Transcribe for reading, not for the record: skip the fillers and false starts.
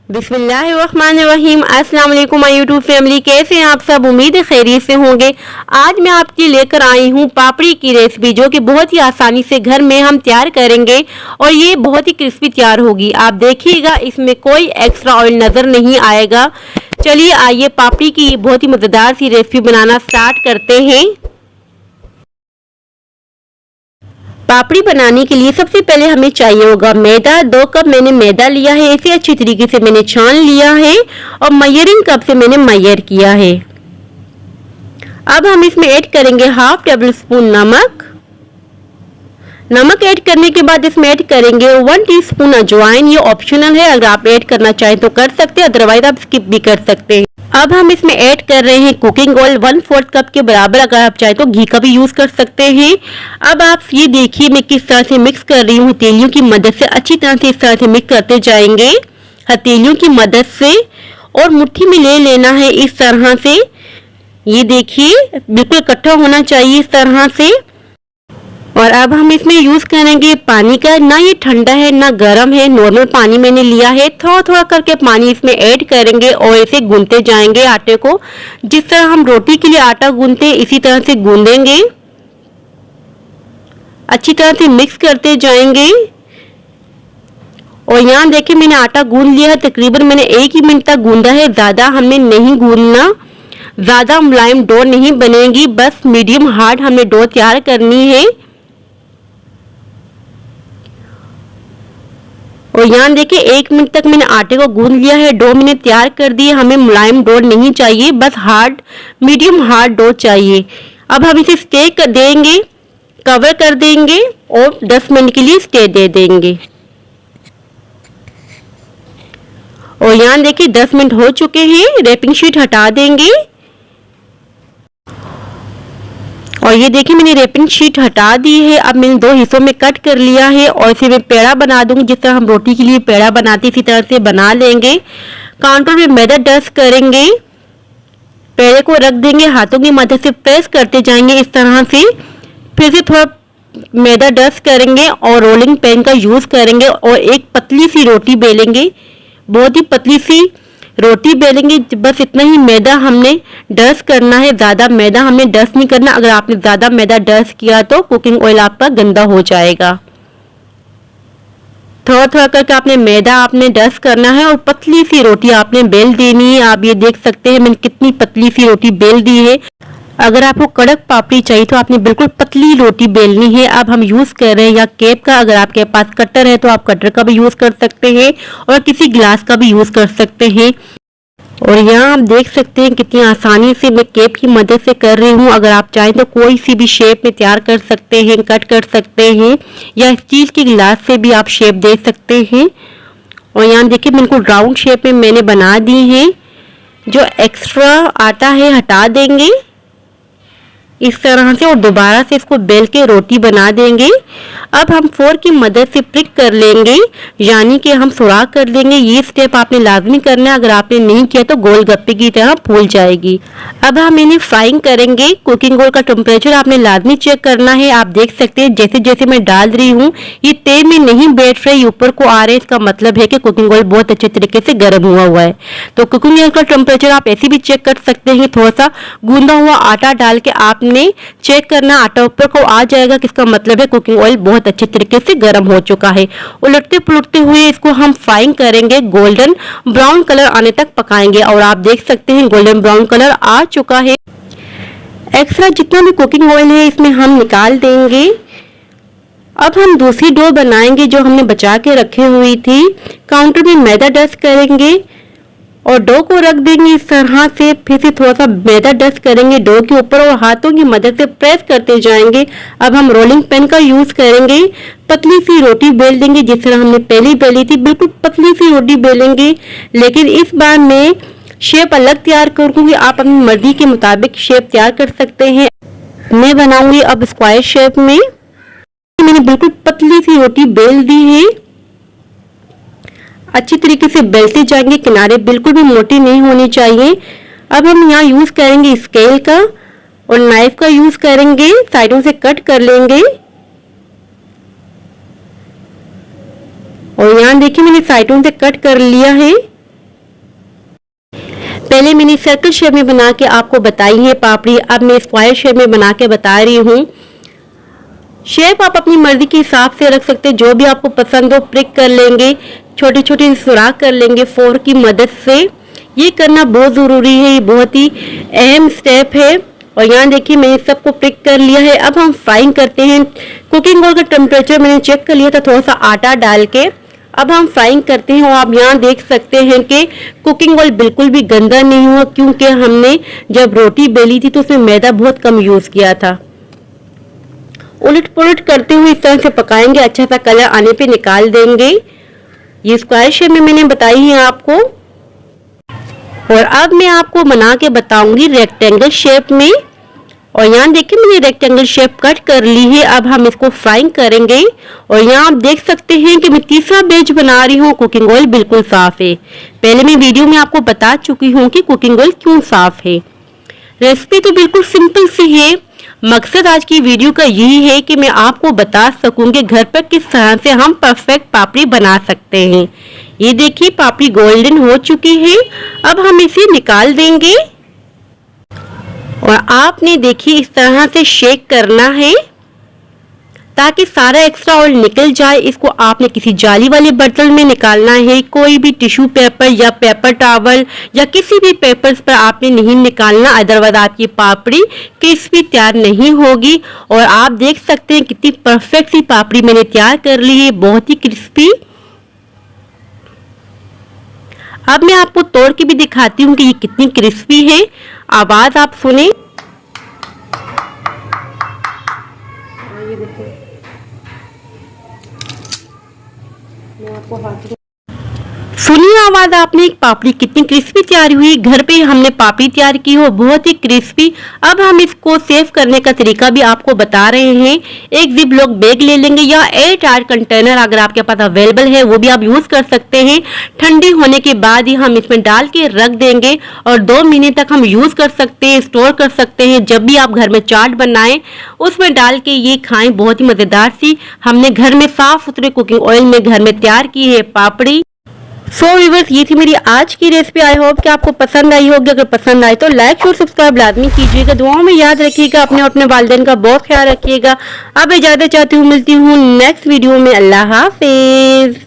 बिस्मिल्लाहिर्रहमानिर्रहीम। अस्सलाम वालेकुम माय यूट्यूब फैमिली, कैसे हैं आप सब? उम्मीद है खैरियत से होंगे। आज मैं आपके लेकर आई हूँ पापड़ी की रेसिपी, जो कि बहुत ही आसानी से घर में हम तैयार करेंगे और ये बहुत ही क्रिस्पी तैयार होगी। आप देखिएगा, इसमें कोई एक्स्ट्रा ऑयल नज़र नहीं आएगा। चलिए आइए पापड़ी की बहुत ही मज़ेदार सी रेसिपी बनाना स्टार्ट करते हैं। पापड़ी बनाने के लिए सबसे पहले हमें चाहिए होगा मैदा। 2 कप मैंने मैदा लिया है, इसे अच्छी तरीके से मैंने छान लिया है और मेजरिंग कप से मैंने मेजर किया है। अब हम इसमें ऐड करेंगे हाफ टेबल स्पून नमक। नमक ऐड करने के बाद इसमें ऐड करेंगे 1 टीस्पून अजवाइन। ये ऑप्शनल है, अगर आप ऐड करना चाहें तो कर सकते हैं, अदरवाइज आप स्किप भी कर सकते हैं। अब हम इसमें ऐड कर रहे हैं कुकिंग ऑयल 1/4 कप के बराबर। अगर आप चाहें तो घी का भी यूज कर सकते हैं। अब आप ये देखिए मैं किस तरह से मिक्स कर रही हूँ। हथेलियों की मदद से अच्छी तरह से इस तरह से मिक्स करते जाएंगे, हथेलियों की मदद से, और मुट्ठी में ले लेना है इस तरह से। ये देखिए बिल्कुल इकट्ठा होना चाहिए इस तरह से। और अब हम इसमें यूज करेंगे पानी का। ना ये ठंडा है ना गर्म है, नॉर्मल पानी मैंने लिया है। थोड़ा थोड़ा करके पानी इसमें ऐड करेंगे और इसे गूंथते जाएंगे आटे को। जिस तरह हम रोटी के लिए आटा गूंथते हैं इसी तरह से गूंदेंगे, अच्छी तरह से मिक्स करते जाएंगे। और यहाँ देखिए मैंने आटा गूंद लिया है, तकरीबन मैंने 1 ही मिनट तक गूंदा है, ज्यादा हमने नहीं गूंदना। ज्यादा मुलायम डो नहीं बनेगी, बस मीडियम हार्ड हमने डो तैयार करनी है। और यहाँ देखिए 1 मिनट तक मैंने आटे को गूंद लिया है, डो मैंने तैयार कर दी है। हमें मुलायम डो नहीं चाहिए, बस हार्ड मीडियम हार्ड डो चाहिए। अब हम इसे स्टे कर देंगे, कवर कर देंगे और 10 मिनट के लिए स्टे दे देंगे। और यहाँ देखिए 10 मिनट हो चुके हैं, रैपिंग शीट हटा देंगे। और ये देखिए मैंने रैपिंग शीट हटा दी है। अब मैंने 2 हिस्सों में कट कर लिया है और इसे मैं पेड़ा बना दूंगी। जिस तरह हम रोटी के लिए पेड़ा बनाते इसी तरह से बना लेंगे। काउंटर में मैदा डस्ट करेंगे, पेड़े को रख देंगे, हाथों की मदद से प्रेस करते जाएंगे इस तरह से। फिर से थोड़ा मैदा डस्ट करेंगे और रोलिंग पैन का यूज करेंगे और एक पतली सी रोटी बेलेंगे, बहुत ही पतली सी रोटी बेलेंगे। बस इतना ही मैदा हमने डस्ट करना है, ज्यादा मैदा हमने डस्ट नहीं करना। अगर आपने ज्यादा मैदा डस्ट किया तो कुकिंग ऑयल आपका गंदा हो जाएगा। थोड़ा थोड़ा करके आपने मैदा आपने डस्ट करना है और पतली सी रोटी आपने बेल देनी है। आप ये देख सकते हैं मैंने कितनी पतली सी रोटी बेल दी है। अगर आपको कड़क पापड़ी चाहिए तो आपने बिल्कुल पतली रोटी बेलनी है। अब हम यूज कर रहे हैं या केप का, अगर आपके पास कटर है तो आप कटर का भी यूज कर सकते हैं और किसी गिलास का भी यूज कर सकते हैं। और यहाँ आप देख सकते हैं कितनी आसानी से मैं केप की मदद से कर रही हूँ। अगर आप चाहें तो कोई सी भी शेप में तैयार कर सकते हैं, कट कर सकते हैं, या स्टील के गिलास से भी आप शेप दे सकते हैं। और यहाँ देखिए बिल्कुल राउंड शेप में मैंने बना दी है। जो एक्स्ट्रा आटा है हटा देंगे इस तरह से और दोबारा से इसको बेल के रोटी बना देंगे। अब हम फोर्क की मदद से प्रिक कर लेंगे, यानी कि हम सुराख कर लेंगे। ये स्टेप आपने लाजमी करना है, अगर आपने नहीं किया तो गोलगप्पे की तरह फूल जाएगी। अब हम इन्हें फ्राइंग करेंगे। कुकिंग ऑयल का टेम्परेचर आपने लाजमी चेक करना है। आप देख सकते हैं जैसे जैसे मैं डाल रही हूँ ये तेल में नहीं बैठ रहे, ऊपर को आ रहे हैं, इसका मतलब है कि कुकिंग ऑयल बहुत अच्छे तरीके से गर्म हुआ है। तो कुकिंग ऑयल का टेम्परेचर आप ऐसे भी चेक कर सकते हैं। थोड़ा सा गूंदा हुआ आटा डाल के आपने चेक करना, आटा ऊपर को आ जाएगा, किसका मतलब है कुकिंग ऑयल बहुत अच्छे तरीके से गर्म हो चुका है। उलटते पुलटते हुए इसको हम फ्राइंग करेंगे, गोल्डन ब्राउन कलर आने तक पकाएंगे। और आप देख सकते हैं गोल्डन ब्राउन कलर आ चुका है। एक्स्ट्रा जितना भी कुकिंग ऑयल है इसमें हम निकाल देंगे। अब हम दूसरी डो बनाएंगे जो हमने बचा के रखी हुई थी। काउंटर में मैदा डस्ट करेंगे और डो को रख देंगे इस तरह से। फिर से थोड़ा सा मैदा डस्ट करेंगे डो के ऊपर और हाथों की मदद से प्रेस करते जाएंगे। अब हम रोलिंग पेन का यूज करेंगे, पतली सी रोटी बेल देंगे जिस तरह हमने पहले बेली थी, बिल्कुल पतली सी रोटी बेलेंगे। लेकिन इस बार मैं शेप अलग तैयार करूंगी, आप अपनी मर्जी के मुताबिक शेप तैयार कर सकते हैं। मैं बनाऊंगी अब स्क्वायर शेप में। मैंने बिल्कुल पतली सी रोटी बेल दी है, अच्छी तरीके से बेलते जाएंगे, किनारे बिल्कुल भी मोटी नहीं होनी चाहिए। अब हम यहाँ यूज करेंगे स्केल का और नाइफ का यूज करेंगे, साइडों से कट कर लेंगे। और यहाँ देखिए मैंने साइडों से कट कर लिया है। पहले मैंने सर्कल शेप में बना के आपको बताई है पापड़ी, अब मैं स्क्वायर शेप में बना के बता रही हूँ। शेप आप अपनी मर्जी के हिसाब से रख सकते हैं, जो भी आपको पसंद हो प्रिक कर लेंगे, छोटे छोटे सुराख कर लेंगे फोर्क की मदद से। ये करना बहुत ज़रूरी है, ये बहुत ही अहम स्टेप है। और यहाँ देखिए मैंने सबको प्रिक कर लिया है। अब हम फ्राइंग करते हैं। कुकिंग ऑयल का टेम्परेचर मैंने चेक कर लिया था थोड़ा सा आटा डाल के। अब हम फ्राइंग करते हैं और आप यहाँ देख सकते हैं कि कुकिंग ऑयल बिल्कुल भी गंदा नहीं हुआ, क्योंकि हमने जब रोटी बेली थी तो उसमें मैदा बहुत कम यूज़ किया था। उलट पुलट करते हुए इस तरह से पकाएंगे, अच्छा सा कलर आने पे निकाल देंगे। ये स्क्वायर शेप में मैंने बताई है आपको। और अब मैं आपको बना के बताऊंगी रेक्टेंगल शेप में। और यहाँ देखिए मैंने रेक्टेंगल शेप कट कर ली है। अब हम इसको फ्राइंग करेंगे। और यहाँ आप देख सकते हैं कि मैं तीसरा बैच बना रही हूँ। कुकिंग ऑयल बिल्कुल साफ है। पहले मैं वीडियो में आपको बता चुकी हूँ कि कुकिंग ऑयल क्यों साफ है। रेसिपी तो बिल्कुल सिंपल सी है। मकसद आज की वीडियो का यही है कि मैं आपको बता सकूंगी घर पर किस तरह से हम परफेक्ट पापड़ी बना सकते हैं। ये देखिए पापड़ी गोल्डन हो चुकी है। अब हम इसे निकाल देंगे और आपने देखिए इस तरह से शेक करना है ताकि सारा एक्स्ट्रा ऑयल निकल जाए। इसको आपने किसी जाली वाले बर्तन में निकालना है, कोई भी टिश्यू पेपर या पेपर टॉवल या किसी भी पेपर्स पर आपने नहीं निकालना, अदरवाइज आपकी पापड़ी क्रिस्पी तैयार नहीं होगी। और आप देख सकते हैं कितनी परफेक्ट सी पापड़ी मैंने तैयार कर ली है, बहुत ही क्रिस्पी। अब मैं आपको तोड़ के भी दिखाती हूँ कि ये कितनी क्रिस्पी है। आवाज आप सुने, ये देखिए मैं आपको हाथ सुनिए आवाज आपने, पापड़ी कितनी क्रिस्पी तैयार हुई। घर पे हमने पापड़ी तैयार की हो, बहुत ही क्रिस्पी। अब हम इसको सेव करने का तरीका भी आपको बता रहे हैं। एक जिप लॉक बैग ले लेंगे या एयर टाइट कंटेनर अगर आपके पास अवेलेबल है वो भी आप यूज कर सकते हैं। ठंडी होने के बाद ही हम इसमें डाल के रख देंगे और 2 महीने तक हम यूज कर सकते हैं, स्टोर कर सकते हैं। जब भी आप घर में चाट बनाएं उसमें डाल के ये खाएं, बहुत ही मजेदार सी हमने घर में साफ सुथरे कुकिंग ऑयल में घर में तैयार की है पापड़ी। सो व्यूअर्स, ये थी मेरी आज की रेसिपी। आई होप कि आपको पसंद आई होगी। अगर पसंद आए तो लाइक शेयर सब्सक्राइब लाजमी कीजिएगा। दुआओं में याद रखिएगा, अपने और अपने वालिदैन का बहुत ख्याल रखिएगा। अब इजाजत चाहती हूँ, मिलती हूँ नेक्स्ट वीडियो में। अल्लाह हाफिज।